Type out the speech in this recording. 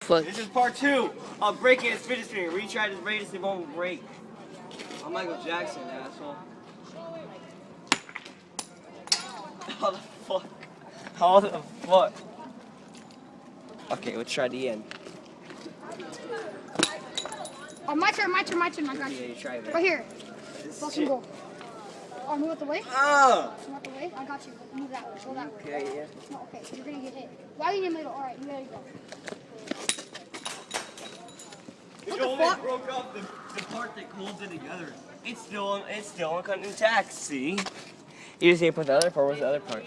fuck? This is part 2 of breaking his fidget spinner. Retry this greatest, it won't break. I'm Michael Jackson, asshole. How the fuck? How the fuck? Okay, let's try the end. Oh, my turn. I got you. Yeah, you try that. Right here. This Fucking shit. goal. Oh, move out the way. Ah! Move out the way. I got you. Move that way. Go that way. Okay, yeah. No, okay. You're gonna get hit. Why are you in the middle? All right, you gotta go. It only broke up the part that holds it together. It's still intact. See? You just need to put the other part. Where's the other part?